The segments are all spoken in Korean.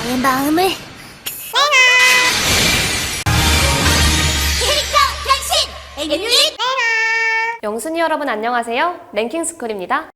나의 마음을 내놔. 캐릭터 변신! 엘리트 내놔. 영순이 여러분 안녕하세요. 랭킹스쿨입니다.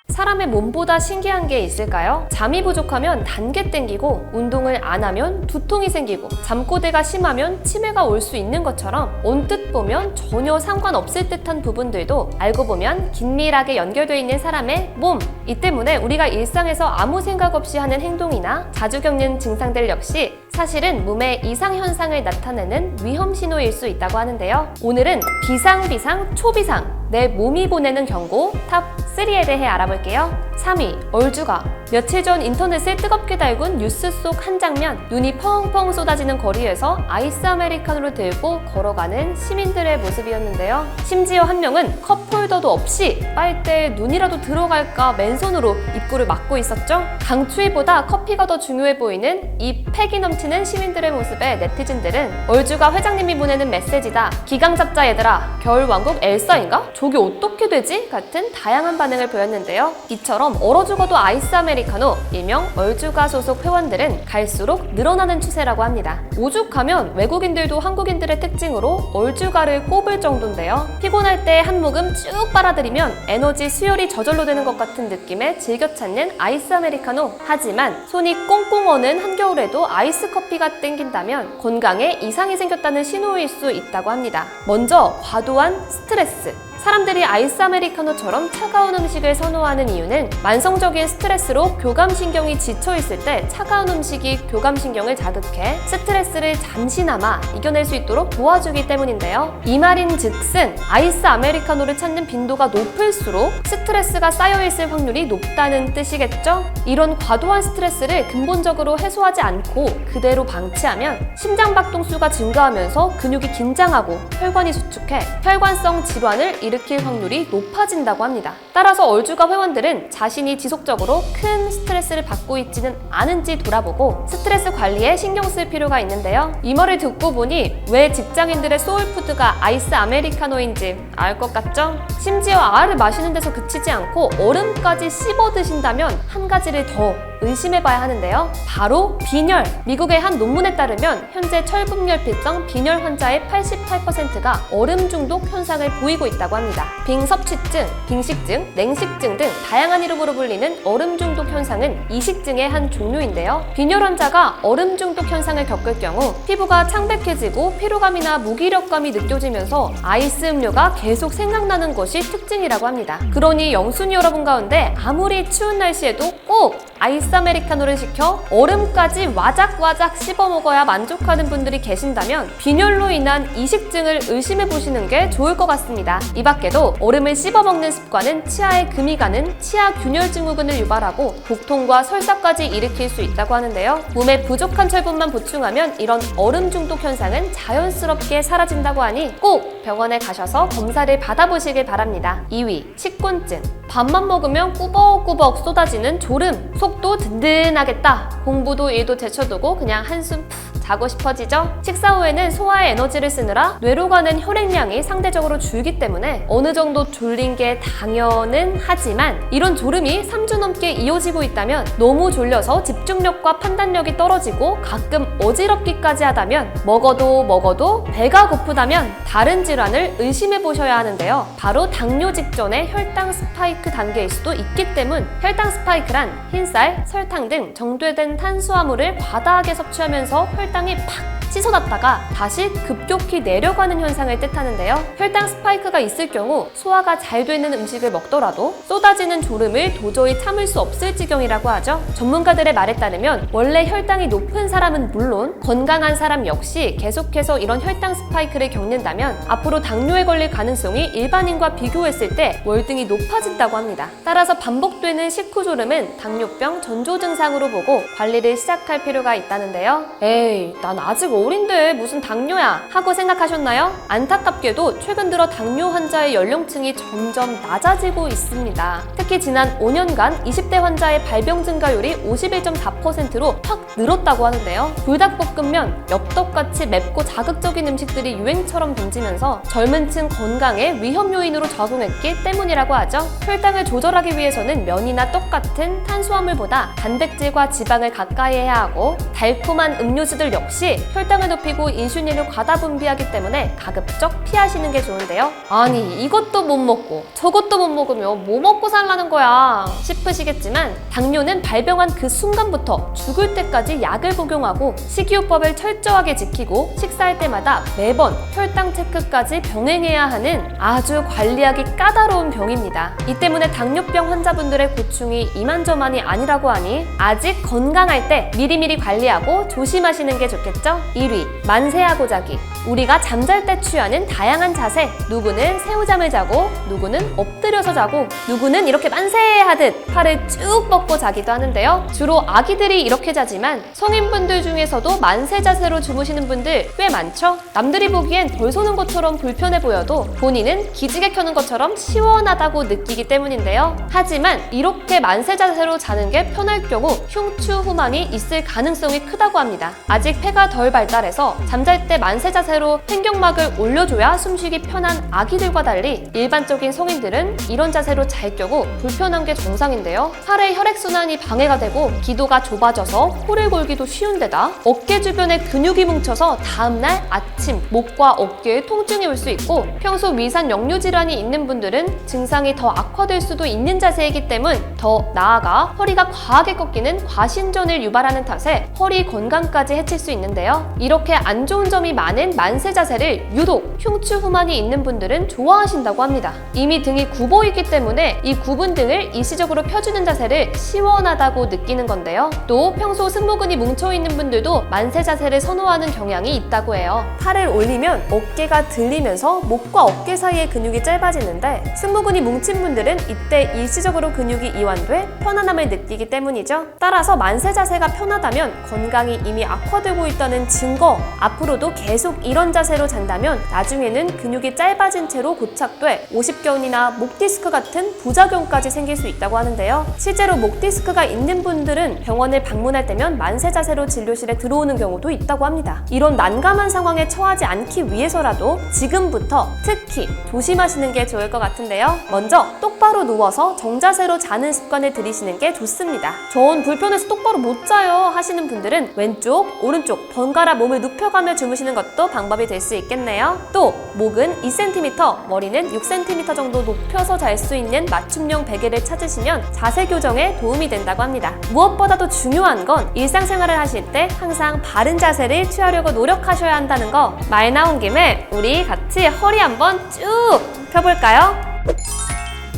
사람의 몸보다 신기한 게 있을까요? 잠이 부족하면 단계 땡기고 운동을 안 하면 두통이 생기고 잠꼬대가 심하면 치매가 올 수 있는 것처럼 언뜻 보면 전혀 상관없을 듯한 부분들도 알고 보면 긴밀하게 연결되어 있는 사람의 몸! 이 때문에 우리가 일상에서 아무 생각 없이 하는 행동이나 자주 겪는 증상들 역시 사실은 몸의 이상 현상을 나타내는 위험 신호일 수 있다고 하는데요. 오늘은 비상, 초비상, 내 몸이 보내는 경고 탑 3에 대해 알아볼게요. 3위, 얼죽아. 며칠 전 인터넷에 뜨겁게 달군 뉴스 속 한 장면, 눈이 펑펑 쏟아지는 거리에서 아이스 아메리카노를 들고 걸어가는 시민들의 모습이었는데요. 심지어 한 명은 컵홀더도 없이 빨대에 눈이라도 들어갈까 맨손으로 입구를 막고 있었죠. 강추위보다 커피가 더 중요해 보이는 이 패기 넘치는 시민들의 모습에 네티즌들은 얼죽아 회장님이 보내는 메시지다. 기강 잡자 얘들아. 겨울왕국 엘사인가? 저게 어떻게 되지? 같은 다양한 반응을 보였는데요. 이처럼 얼어 죽어도 아이스 아메리카노, 일명 얼죽아 소속 회원들은 갈수록 늘어나는 추세라고 합니다. 오죽하면 외국인들도 한국인들의 특징으로 얼죽아를 꼽을 정도인데요. 피곤할 때 한 모금 쭉 빨아들이면 에너지 수혈이 저절로 되는 것 같은 느낌에 즐겨 찾는 아이스 아메리카노. 하지만 손이 꽁꽁 어는 한겨울에도 아이스 커피가 땡긴다면 건강에 이상이 생겼다는 신호일 수 있다고 합니다. 먼저 과도한 스트레스. 사람들이 아이스 아메리카노처럼 차가운 음식을 선호하는 이유는 만성적인 스트레스로 교감신경이 지쳐있을 때 차가운 음식이 교감신경을 자극해 스트레스를 잠시나마 이겨낼 수 있도록 도와주기 때문인데요. 이 말인즉슨 아이스 아메리카노를 찾는 빈도가 높을수록 스트레스가 쌓여있을 확률이 높다는 뜻이겠죠? 이런 과도한 스트레스를 근본적으로 해소하지 않고 그대로 방치하면 심장박동수가 증가하면서 근육이 긴장하고 혈관이 수축해 혈관성 질환을 일으킬 확률이 높아진다고 합니다. 따라서 얼죽아 회원들은 자신이 지속적으로 큰 스트레스를 받고 있지는 않은지 돌아보고 스트레스 관리에 신경 쓸 필요가 있는데요. 이 말을 듣고 보니 왜 직장인들의 소울푸드가 아이스 아메리카노인지 알 것 같죠? 심지어 알을 마시는 데서 그치지 않고 얼음까지 씹어 드신다면 한 가지를 더 의심해봐야 하는데요. 바로 빈혈! 미국의 한 논문에 따르면 현재 철분결핍성 빈혈 환자의 88%가 얼음 중독 현상을 보이고 있다고 합니다. 빙섭취증, 빙식증, 냉식증 등 다양한 이름으로 불리는 얼음 중독 현상은 이식증의 한 종류인데요. 빈혈 환자가 얼음 중독 현상을 겪을 경우 피부가 창백해지고 피로감이나 무기력감이 느껴지면서 아이스 음료가 계속 생각나는 것이 특징이라고 합니다. 그러니 영순이 여러분 가운데 아무리 추운 날씨에도 꼭 아이스 아메리카노를 시켜 얼음까지 와작와작 씹어 먹어야 만족하는 분들이 계신다면 빈혈로 인한 이식증을 의심해 보시는 게 좋을 것 같습니다. 이 밖에도 얼음을 씹어 먹는 습관은 치아에 금이 가는 치아 균열 증후군을 유발하고 복통과 설사까지 일으킬 수 있다고 하는데요. 몸에 부족한 철분만 보충하면 이런 얼음 중독 현상은 자연스럽게 사라진다고 하니 꼭 병원에 가셔서 검사를 받아보시길 바랍니다. 2위, 식곤증. 밥만 먹으면 꾸벅꾸벅 쏟아지는 졸음. 속도 든든하겠다. 공부도 일도 제쳐두고 그냥 한숨 푹 자고 싶어지죠? 식사 후에는 소화에 에너지를 쓰느라 뇌로 가는 혈액량이 상대적으로 줄기 때문에 어느 정도 졸린 게 당연은 하지만 이런 졸음이 3주 넘게 이어지고 있다면 너무 졸려서 집중력과 판단력이 떨어지고 가끔 어지럽기까지 하다면 먹어도 배가 고프다면 다른 질환을 의심해 보셔야 하는데요. 바로 당뇨 직전의 혈당 스파이크 단계일 수도 있기 때문 혈당 스파이크란 흰쌀, 설탕 등 정제된 탄수화물을 과다하게 섭취하면서 혈당이 팍 씻어놨다가 다시 급격히 내려가는 현상을 뜻하는데요. 혈당 스파이크가 있을 경우 소화가 잘 되는 음식을 먹더라도 쏟아지는 졸음을 도저히 참을 수 없을 지경이라고 하죠. 전문가들의 말에 따르면 원래 혈당이 높은 사람은 물론 건강한 사람 역시 계속해서 이런 혈당 스파이크를 겪는다면 앞으로 당뇨에 걸릴 가능성이 일반인과 비교했을 때 월등히 높아진다고 합니다. 따라서 반복되는 식후 졸음은 당뇨병 전조 증상으로 보고 관리를 시작할 필요가 있다는데요. 에이, 난 아직 어린데 무슨 당뇨야 하고 생각하셨나요? 안타깝게도 최근 들어 당뇨 환자의 연령층이 점점 낮아지고 있습니다. 특히 지난 5년간 20대 환자의 발병 증가율이 51.4%로 확 늘었다고 하는데요. 불닭볶음면, 엽떡같이 맵고 자극적인 음식들이 유행처럼 번지면서 젊은 층 건강에 위험 요인으로 작용했기 때문이라고 하죠. 혈당을 조절하기 위해서는 면이나 떡 같은 탄수화물보다 단백질과 지방을 가까이 해야 하고, 달콤한 음료수들 역시 혈당을 높이고 인슐린을 과다 분비하기 때문에 가급적 피하시는 게 좋은데요. 아니, 이것도 못 먹고 저것도 못 먹으면 뭐 먹고 살라는 거야 싶으시겠지만, 당뇨는 발병한 그 순간부터 죽을 때까지 약을 복용하고 식이요법을 철저하게 지키고 식사할 때마다 매번 혈당 체크까지 병행해야 하는 아주 관리하기 까다로운 병입니다. 이 때문에 당뇨병 환자분들의 고충이 이만저만이 아니라고 하니 아직 건강할 때 미리미리 관리하고 조심하시는 게 좋겠죠? 1위, 만세하고 자기. 우리가 잠잘 때 취하는 다양한 자세. 누구는 새우잠을 자고, 누구는 엎드려서 자고, 누구는 이렇게 만세하듯 팔을 쭉 뻗고 자기도 하는데요. 주로 아기들이 이렇게 자지만 성인분들 중에서도 만세 자세로 주무시는 분들 꽤 많죠? 남들이 보기엔 덜 소는 것처럼 불편해 보여도 본인은 기지개 켜는 것처럼 시원하다고 느끼기 때문인데요. 하지만 이렇게 만세 자세로 자는 게 편할 경우 흉추후만이 있을 가능성이 크다고 합니다. 아직 폐가 덜 발달해서 잠잘 때 만세 자세로 횡격막을 올려줘야 숨쉬기 편한 아기들과 달리 일반적인 성인들은 이런 자세로 잘 경우 불편한 게 정상인데요. 팔의 혈액순환이 방해가 되고 기도가 좁아져서 코를 골기도 쉬운데다 어깨 주변에 근육이 뭉쳐서 다음날 아침 목과 어깨에 통증이 올 수 있고, 평소 위산 역류 질환이 있는 분들은 증상이 더 악화될 수도 있는 자세이기 때문 더 나아가 허리가 과하게 꺾이는 과신전을 유발하는 탓에 허리 건강까지 해칠 수 있는데요. 이렇게 안 좋은 점이 많은 만세 자세를 유독 흉추후만이 있는 분들은 좋아하신다고 합니다. 이미 등이 굽어 있기 때문에 이 굽은 등을 일시적으로 펴주는 자세를 시원하다고 느끼는 건데요. 또 평소 승모근이 뭉쳐있는 분들도 만세 자세를 선호하는 경향이 있다고 해요. 팔을 올리면 어깨가 들리면서 목과 어깨 사이의 근육이 짧아지는데, 승모근이 뭉친 분들은 이때 일시적으로 근육이 이완돼 편안함을 느끼기 때문이죠. 따라서 만세 자세가 편하다면 건강이 이미 악화되고 있다는 증거. 앞으로도 계속 이런 자세로 잔다면 나중에는 근육이 짧아진 채로 고착돼 오십견이나 목 디스크 같은 부작용까지 생길 수 있다고 하는데요. 실제로 목 디스크가 있는 분들은 병원을 방문할 때면 만세 자세로 진료실에 들어오는 경우도 있다고 합니다. 이런 난감한 상황에 처하지 않기 위해서라도 지금부터 특히 조심하시는 게 좋을 것 같은데요. 먼저 똑바로 누워서 정자세로 자는 습관을 들이시는 게 좋습니다. 전 불편해서 똑바로 못 자요 하시는 분들은 왼쪽, 오른쪽 번갈아 몸을 눕혀가며 주무시는 것도 방법이 될 수 있겠네요. 또 목은 2cm, 머리는 6cm 정도 높여서 잘 수 있는 맞춤형 베개를 찾으시면 자세 교정에 도움이 된다고 합니다. 무엇보다도 중요한 건 일상생활을 하실 때 항상 바른 자세를 취하려고 노력하셔야 한다는 거. 말 나온 김에 우리 같이 허리 한번 쭉 펴볼까요?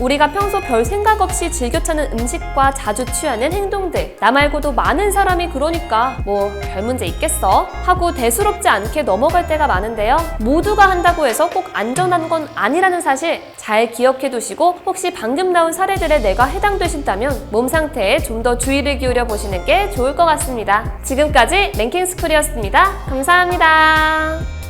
우리가 평소 별 생각 없이 즐겨 찾는 음식과 자주 취하는 행동들, 나 말고도 많은 사람이 그러니까 뭐 별 문제 있겠어 하고 대수롭지 않게 넘어갈 때가 많은데요. 모두가 한다고 해서 꼭 안전한 건 아니라는 사실 잘 기억해 두시고, 혹시 방금 나온 사례들에 내가 해당되신다면 몸 상태에 좀 더 주의를 기울여 보시는 게 좋을 것 같습니다. 지금까지 랭킹스쿨이었습니다. 감사합니다.